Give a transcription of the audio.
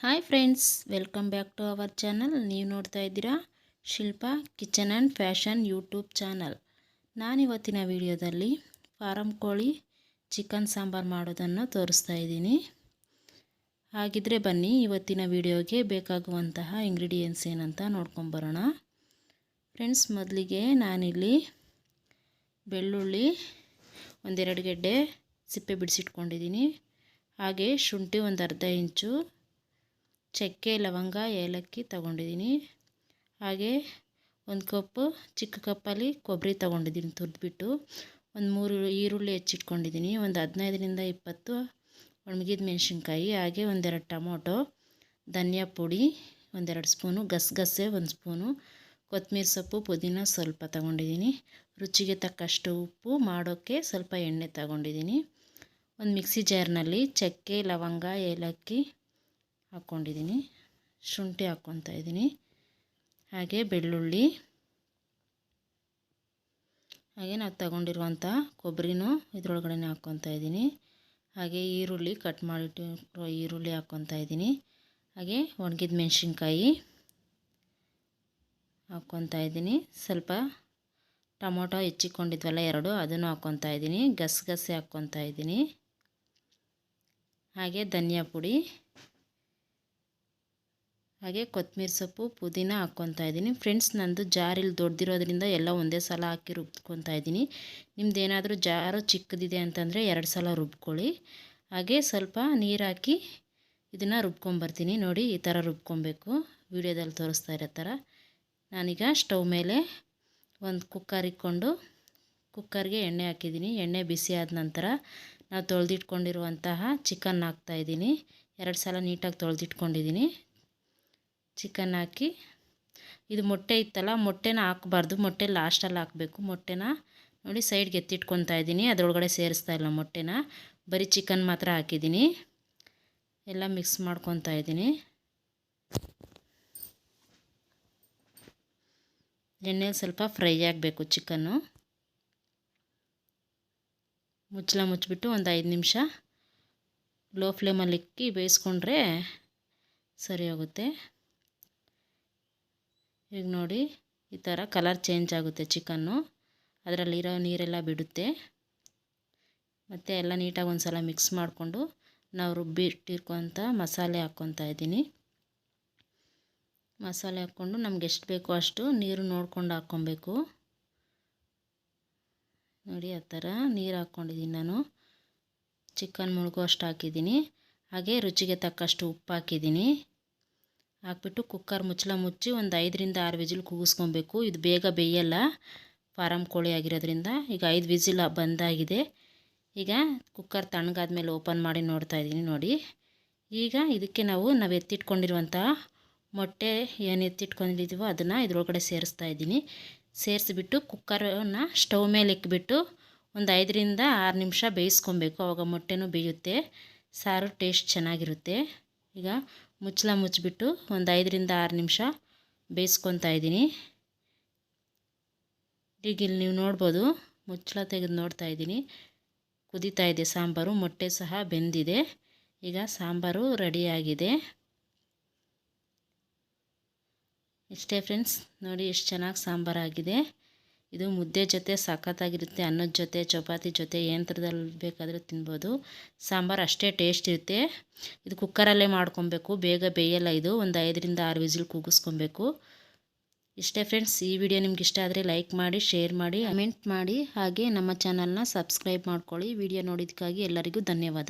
Hi friends, welcome back to our channel. ನೀವು ನೋಡ್ತಾ ಇದ್ದೀರಾ Shilpa kitchen and fashion YouTube channel. ನಾನಿವತ್ತಿನ ವಿಡಿಯೋದಲ್ಲಿ ಫಾರಂ ಕೋಳಿ ಚಿಕನ್ ಸಾಂಬಾರು ಮಾಡೋದನ್ನು ತೋರಿಸ್ತಾ ಇದ್ದೀನಿ. ಹಾಗಿದ್ರೆ ಬನ್ನಿ ಇವತ್ತಿನ ವಿಡಿಯೋಗೆ ಬೇಕಾಗುವಂತಹ ಇಂಗ್ರೀಡಿಯೆಂಟ್ಸ್ ಏನಂತ ನೋಡ್ಕೊಂಬರೋಣ. ಫ್ರೆಂಡ್ಸ್, ಮೊದಲಿಗೆ ನಾನಿಲ್ಲಿ ಬೆಳ್ಳುಳ್ಳಿ ಒಂದೆರಡು ಗೆಡ್ಡೆ ಸಿಪ್ಪೆ ಬಿಡಿಸಿಟ್ಕೊಂಡಿದ್ದೀನಿ. ಹಾಗೆ ಶುಂಠಿ ಒಂದು ಅರ್ಧ ಇಂಚು, ಚಕ್ಕೆ, ಲವಂಗ, ಏಲಕ್ಕಿ ತಗೊಂಡಿದ್ದೀನಿ. ಹಾಗೆ ಒಂದು ಕಪ್ಪು ಚಿಕ್ಕ ಕಪ್ಪಲ್ಲಿ ಕೊಬ್ಬರಿ ತಗೊಂಡಿದ್ದೀನಿ ತುರಿದ್ಬಿಟ್ಟು. ಒಂದು 3 ಈರುಳ್ಳಿ ಹೆಚ್ಚಿಟ್ಕೊಂಡಿದ್ದೀನಿ. ಒಂದು 15ರಿಂದ 20 ಒಣಗಿದ ಮೆಣಸಿನ್ಕಾಯಿ, ಹಾಗೆ ಒಂದೆರಡು ಟೊಮೊಟೊ, ಧನಿಯಾ ಪುಡಿ ಒಂದೆರಡು ಸ್ಪೂನು, ಗಸಗಸೆ 1 ಸ್ಪೂನು, ಕೊತ್ತಂಬರಿ ಸೊಪ್ಪು, ಪುದೀನ ಸ್ವಲ್ಪ ತಗೊಂಡಿದ್ದೀನಿ. ರುಚಿಗೆ ತಕ್ಕಷ್ಟು ಉಪ್ಪು, ಮಾಡೋಕ್ಕೆ ಸ್ವಲ್ಪ ಎಣ್ಣೆ ತಗೊಂಡಿದ್ದೀನಿ. ಒಂದು ಮಿಕ್ಸಿ ಜಾರ್ನಲ್ಲಿ ಚಕ್ಕೆ, ಲವಂಗ, ಏಲಕ್ಕಿ ಹಾಕ್ಕೊಂಡಿದ್ದೀನಿ. ಶುಂಠಿ ಹಾಕ್ಕೊತಾ ಇದ್ದೀನಿ. ಹಾಗೆ ಬೆಳ್ಳುಳ್ಳಿ, ಹಾಗೆ ನಾವು ತಗೊಂಡಿರುವಂಥ ಕೊಬ್ಬರಿನೂ ಇದರೊಳಗಡೆ ಹಾಕ್ಕೊತಾ ಇದ್ದೀನಿ. ಹಾಗೆ ಈರುಳ್ಳಿ ಕಟ್ ಮಾಡಿಟ್ಟು ಈರುಳ್ಳಿ ಹಾಕ್ಕೊತಾ ಇದ್ದೀನಿ. ಹಾಗೆ ಒಣಗಿದ ಮೆಣಸಿನ್ಕಾಯಿ ಹಾಕ್ಕೊತಾ ಇದ್ದೀನಿ. ಸ್ವಲ್ಪ ಟೊಮೊಟೊ ಹೆಚ್ಚಿಕೊಂಡಿದ್ವಲ್ಲ 2, ಅದನ್ನು ಹಾಕ್ಕೊತಾ ಇದ್ದೀನಿ. ಗಸಗಸೆ ಹಾಕ್ಕೊತಾ ಇದ್ದೀನಿ. ಹಾಗೆ ಧನಿಯಾ ಪುಡಿ, ಹಾಗೆ ಕೊತ್ತಂಬರಿ ಸೊಪ್ಪು, ಪುದೀನ ಹಾಕ್ಕೊತಾ ಇದ್ದೀನಿ. ಫ್ರೆಂಡ್ಸ್, ನಂದು ಜಾರಿಲ್ಲಿ ದೊಡ್ಡದಿರೋದ್ರಿಂದ ಎಲ್ಲ ಒಂದೇ ಸಲ ಹಾಕಿ ರುಬ್ಕೊತಾ ಇದ್ದೀನಿ. ನಿಮ್ದೇನಾದರೂ ಜಾರು ಚಿಕ್ಕದಿದೆ ಅಂತಂದರೆ 2 ಸಲ ರುಬ್ಕೊಳ್ಳಿ. ಹಾಗೆ ಸ್ವಲ್ಪ ನೀರು ಹಾಕಿ ಇದನ್ನು ರುಬ್ಕೊಂಬರ್ತೀನಿ. ನೋಡಿ, ಈ ಥರ ರುಬ್ಕೊಬೇಕು, ವಿಡಿಯೋದಲ್ಲಿ ತೋರಿಸ್ತಾ ಇರೋ ಥರ. ನಾನೀಗ ಸ್ಟವ್ ಮೇಲೆ ಒಂದು ಕುಕ್ಕರ್ ಇಟ್ಕೊಂಡು ಕುಕ್ಕರ್ಗೆ ಎಣ್ಣೆ ಹಾಕಿದ್ದೀನಿ. ಎಣ್ಣೆ ಬಿಸಿ ಆದ ನಂತರ ನಾವು ತೊಳೆದಿಟ್ಕೊಂಡಿರುವಂತಹ ಚಿಕನ್ ಹಾಕ್ತಾಯಿದ್ದೀನಿ. 2 ಸಲ ನೀಟಾಗಿ ತೊಳೆದಿಟ್ಕೊಂಡಿದ್ದೀನಿ. ಚಿಕನ್ ಹಾಕಿ, ಇದು ಮೊಟ್ಟೆ ಇತ್ತಲ್ಲ, ಮೊಟ್ಟೆನ ಹಾಕಬಾರ್ದು, ಮೊಟ್ಟೆ ಲಾಸ್ಟಲ್ಲಿ ಹಾಕಬೇಕು. ಮೊಟ್ಟೆನ ನೋಡಿ ಸೈಡ್ಗೆ ಎತ್ತಿಟ್ಕೊತಾ ಇದ್ದೀನಿ. ಅದರೊಳಗಡೆ ಸೇರಿಸ್ತಾ ಇಲ್ಲ ಮೊಟ್ಟೆನ, ಬರೀ ಚಿಕನ್ ಮಾತ್ರ ಹಾಕಿದ್ದೀನಿ. ಎಲ್ಲ ಮಿಕ್ಸ್ ಮಾಡ್ಕೊತಾ ಇದ್ದೀನಿ. ಎಣ್ಣೆಲಿ ಸ್ವಲ್ಪ ಫ್ರೈ ಆಗಬೇಕು ಚಿಕನ್ನು. ಮುಚ್ಚಳ ಮುಚ್ಚಿಬಿಟ್ಟು ಒಂದು 5 ನಿಮಿಷ ಲೋ ಫ್ಲೇಮಲ್ಲಿ ಇಕ್ಕಿ ಬೇಯಿಸ್ಕೊಂಡ್ರೆ ಸರಿ ಹೋಗುತ್ತೆ. ಈಗ ನೋಡಿ, ಈ ಥರ ಕಲರ್ ಚೇಂಜ್ ಆಗುತ್ತೆ ಚಿಕನ್ನು, ಅದರಲ್ಲಿರೋ ನೀರೆಲ್ಲ ಬಿಡುತ್ತೆ. ಮತ್ತು ಎಲ್ಲ ನೀಟಾಗಿ ಒಂದು ಸಲ ಮಿಕ್ಸ್ ಮಾಡಿಕೊಂಡು ನಾವು ರುಬ್ಬಿಟ್ಟಿರ್ಕೊಂಥ ಮಸಾಲೆ ಹಾಕ್ಕೊತಾ ಇದ್ದೀನಿ. ಮಸಾಲೆ ಹಾಕ್ಕೊಂಡು ನಮ್ಗೆ ಎಷ್ಟು ಬೇಕೋ ಅಷ್ಟು ನೀರು ನೋಡ್ಕೊಂಡು ಹಾಕ್ಕೊಬೇಕು. ನೋಡಿ, ಆ ಥರ ನೀರು ಹಾಕ್ಕೊಂಡಿದ್ದೀನಿ ನಾನು. ಚಿಕನ್ ಮುಳುಗೋ ಅಷ್ಟು ಹಾಕಿದ್ದೀನಿ. ಹಾಗೆ ರುಚಿಗೆ ತಕ್ಕಷ್ಟು ಉಪ್ಪು ಹಾಕಿದ್ದೀನಿ. ಹಾಕ್ಬಿಟ್ಟು ಕುಕ್ಕರ್ ಮುಚ್ಚಳ ಮುಚ್ಚಿ ಒಂದು 5ರಿಂದ 6 ವಿಜಿಲ್ ಕೂಗಿಸ್ಕೊಬೇಕು. ಇದು ಬೇಗ ಬೇಯಲ್ಲ, ಫಾರಂ ಕೋಳಿ ಆಗಿರೋದ್ರಿಂದ. ಈಗ 5 ವಿಜಿಲ್ ಬಂದಾಗಿದೆ. ಈಗ ಕುಕ್ಕರ್ ತಣ್ಣಗಾದ್ಮೇಲೆ ಓಪನ್ ಮಾಡಿ ನೋಡ್ತಾ ಇದ್ದೀನಿ. ನೋಡಿ, ಈಗ ಇದಕ್ಕೆ ನಾವು ಎತ್ತಿಟ್ಕೊಂಡಿರುವಂಥ ಮೊಟ್ಟೆ ಏನು ಎತ್ತಿಟ್ಕೊಂಡಿದ್ದೀವೋ ಅದನ್ನು ಇದ್ರೊಳಗಡೆ ಸೇರಿಸ್ತಾ ಇದ್ದೀನಿ. ಸೇರಿಸ್ಬಿಟ್ಟು ಕುಕ್ಕರನ್ನು ಸ್ಟವ್ ಮೇಲೆ ಇಕ್ಬಿಟ್ಟು ಒಂದು 5ರಿಂದ 6 ನಿಮಿಷ ಬೇಯಿಸ್ಕೊಬೇಕು. ಆವಾಗ ಮೊಟ್ಟೆನೂ ಬೇಯುತ್ತೆ, ಸಾರು ಟೇಸ್ಟ್ ಚೆನ್ನಾಗಿರುತ್ತೆ. ಈಗ ಮುಚ್ಚಳ ಮುಚ್ಚಿಬಿಟ್ಟು ಒಂದು 5ರಿಂದ 6 ನಿಮಿಷ ಬೇಯಿಸ್ಕೊತಾ ಇದ್ದೀನಿ. ಈಗ ಇಲ್ಲಿ ನೀವು ನೋಡ್ಬೋದು, ಮುಚ್ಚಳ ತೆಗೆದು ನೋಡ್ತಾ ಇದ್ದೀನಿ, ಕುದೀತಾ ಇದೆ ಸಾಂಬಾರು. ಮೊಟ್ಟೆ ಸಹ ಬೆಂದಿದೆ. ಈಗ ಸಾಂಬಾರು ರೆಡಿಯಾಗಿದೆ. ಇಷ್ಟೇ ಫ್ರೆಂಡ್ಸ್, ನೋಡಿ ಎಷ್ಟು ಚೆನ್ನಾಗಿ ಸಾಂಬಾರಾಗಿದೆ. ಇದು ಮುದ್ದೆ ಜೊತೆ ಸಖತ್ತಾಗಿರುತ್ತೆ, ಅನ್ನದ ಜೊತೆ, ಚಪಾತಿ ಜೊತೆ, ಯಂತ್ರದಲ್ಲಿ ಬೇಕಾದರೂ ತಿನ್ಬೋದು. ಸಾಂಬಾರು ಅಷ್ಟೇ ಟೇಸ್ಟ್ ಇರುತ್ತೆ. ಇದು ಕುಕ್ಕರಲ್ಲೇ ಮಾಡ್ಕೊಬೇಕು, ಬೇಗ ಬೇಯಲ್ಲ ಇದು. ಒಂದು 5ರಿಂದ 6 ವಿಜಿಲ್ ಕೂಗಿಸ್ಕೊಬೇಕು. ಇಷ್ಟೇ ಫ್ರೆಂಡ್ಸ್, ಈ ವಿಡಿಯೋ ನಿಮ್ಗೆ ಇಷ್ಟ ಆದರೆ ಲೈಕ್ ಮಾಡಿ, ಶೇರ್ ಮಾಡಿ, ಕಮೆಂಟ್ ಮಾಡಿ. ಹಾಗೆ ನಮ್ಮ ಚಾನಲ್ನ ಸಬ್ಸ್ಕ್ರೈಬ್ ಮಾಡ್ಕೊಳ್ಳಿ. ವಿಡಿಯೋ ನೋಡಿದ್ದಕ್ಕಾಗಿ ಎಲ್ಲರಿಗೂ ಧನ್ಯವಾದ.